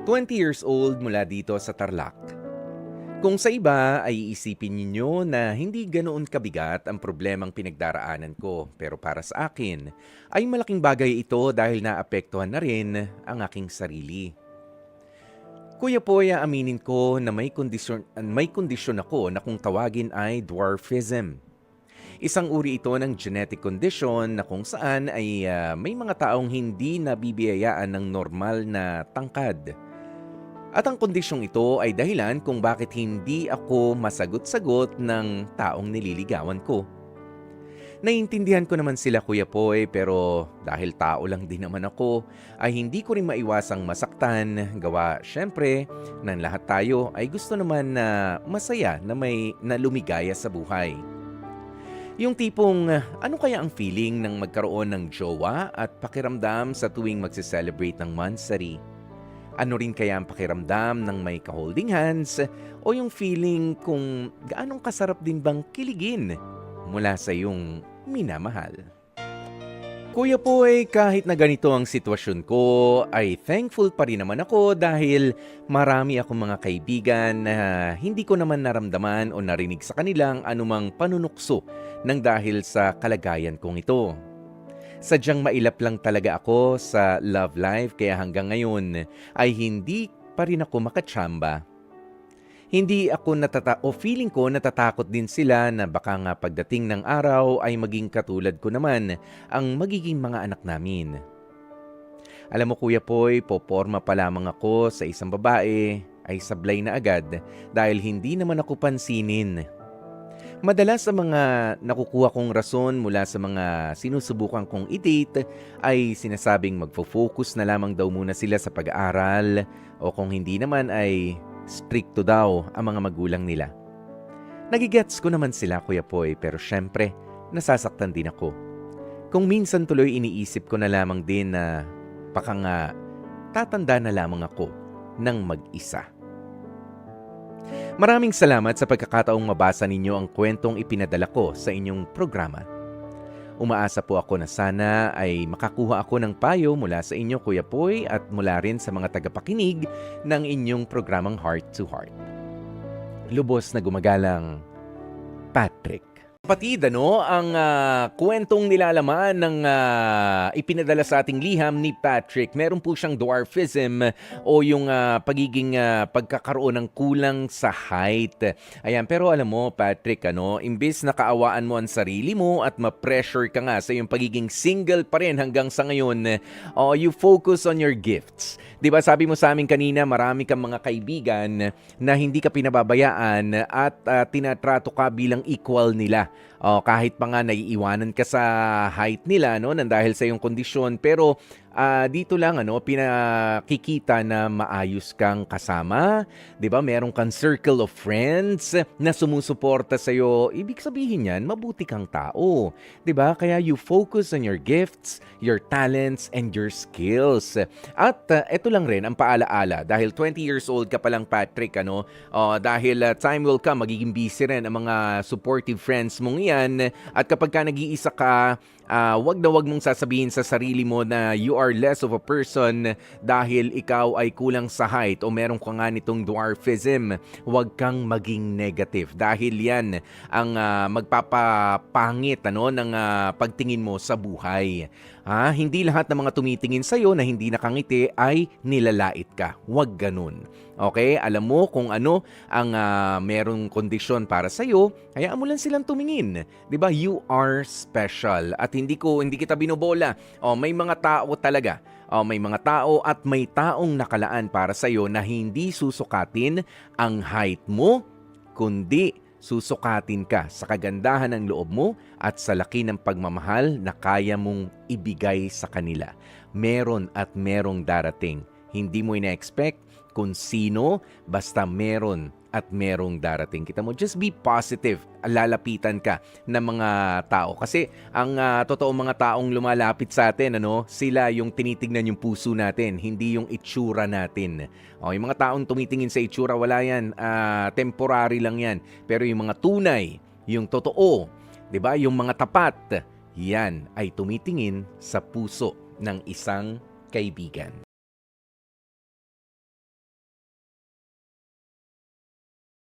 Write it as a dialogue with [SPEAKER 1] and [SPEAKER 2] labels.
[SPEAKER 1] 20 years old mula dito sa Tarlac. Kung sa iba ay iisipin ninyo na hindi ganoon kabigat ang problemang pinagdaraanan ko, pero para sa akin ay malaking bagay ito dahil naapektuhan na rin ang aking sarili. Kuya Poy, aminin ko na may kondisyon ako na kung tawagin ay dwarfism. Isang uri ito ng genetic condition na kung saan ay may mga taong hindi nabibiyayaan ng normal na tangkad. At ang kondisyong ito ay dahilan kung bakit hindi ako masagot-sagot ng taong nililigawan ko. Naiintindihan ko naman sila, Kuya Poy, pero dahil tao lang din naman ako, ay hindi ko rin maiwasang masaktan. Gawa, syempre, ng lahat tayo ay gusto naman na masaya na lumigaya sa buhay. Yung tipong, ano kaya ang feeling ng magkaroon ng jowa at pakiramdam sa tuwing magse-celebrate ng monthsary? Ano rin kaya ang pakiramdam ng may ka-holding hands o yung feeling kung gaanong kasarap din bang kiligin mula sa iyong minamahal? Kuya Poy, kahit na ganito ang sitwasyon ko, ay thankful pa rin naman ako dahil marami akong mga kaibigan na hindi ko naman naramdaman o narinig sa kanilang anumang panunukso ng dahil sa kalagayan kong ito. Sadyang mailap lang talaga ako sa love life kaya hanggang ngayon ay hindi pa rin ako makatsamba. Hindi ako feeling ko natatakot din sila na baka nga pagdating ng araw ay maging katulad ko naman ang magiging mga anak namin. Alam mo Kuya Poy, poporma pa lamang ako sa isang babae ay sablay na agad dahil hindi naman ako pansinin. Madalas sa mga nakukuha kong rason mula sa mga sinusubukan kong i-date ay sinasabing magfo-focus na lamang daw muna sila sa pag-aaral o kung hindi naman ay stricto daw ang mga magulang nila. Nagigets ko naman sila Kuya Poy pero syempre nasasaktan din ako. Kung minsan tuloy iniisip ko na lamang din na baka nga tatanda na lamang ako ng mag-isa. Maraming salamat sa pagkakataong mabasa ninyo ang kwentong ipinadala ko sa inyong programa. Umaasa po ako na sana ay makakuha ako ng payo mula sa inyo Kuya Poy at mula rin sa mga tagapakinig ng inyong programang Heart to Heart. Lubos na gumagalang, Patrick. Kapatid, ang kwentong nilalaman ng ipinadala sa ating liham ni Patrick, meron po siyang dwarfism o yung pagiging pagkakaroon ng kulang sa height. Ayan, pero alam mo Patrick, imbis na kaawaan mo ang sarili mo at ma-pressure ka nga sa yung pagiging single pa rin hanggang sa ngayon, you focus on your gifts. Diba sabi mo sa amin kanina, marami kang mga kaibigan na hindi ka pinababayaan at tinatrato ka bilang equal nila. Kahit pa nga naiiwanan ka sa height nila nang dahil sa iyong kondisyon, pero dito lang pinakikita na maayos kang kasama, 'di ba? Meron kang circle of friends na sumusuporta sa iyo. Ibig sabihin niyan, mabuti kang tao, 'di ba? Kaya you focus on your gifts, your talents and your skills. At ito lang rin ang paalaala dahil 20 years old ka pa lang Patrick, dahil time will come magiging busy rin ang mga supportive friends mong 'yan at kapag ka nag-iisa ka, wag na wag mong sasabihin sa sarili mo na you are less of a person dahil ikaw ay kulang sa height o meron ka nga nitong dwarfism. Wag kang maging negative dahil yan ang magpapapangit ng pagtingin mo sa buhay. Hindi lahat ng mga tumitingin sa'yo na hindi nakangiti ay nilalait ka. Wag ganun. Okay? Alam mo kung ano ang merong kondisyon para sa'yo, hayaan mo lang silang tumingin. 'Di ba? You are special. At hindi kita binobola. May mga tao talaga. May mga tao at may taong nakalaan para sa'yo na hindi susukatin ang height mo, kundi susukatin ka sa kagandahan ng loob mo at sa laki ng pagmamahal na kaya mong ibigay sa kanila. Meron at merong darating. Hindi mo ina-expect kung sino, basta meron at merong darating. Kita mo, just be positive. Lalapitan ka ng mga tao. Kasi ang totoong mga taong lumalapit sa atin, sila yung tinitignan yung puso natin, hindi yung itsura natin. Yung mga taong tumitingin sa itsura, wala yan. Temporary lang yan. Pero yung mga tunay, yung totoo, 'di ba? Yung mga tapat, yan ay tumitingin sa puso ng isang kaibigan.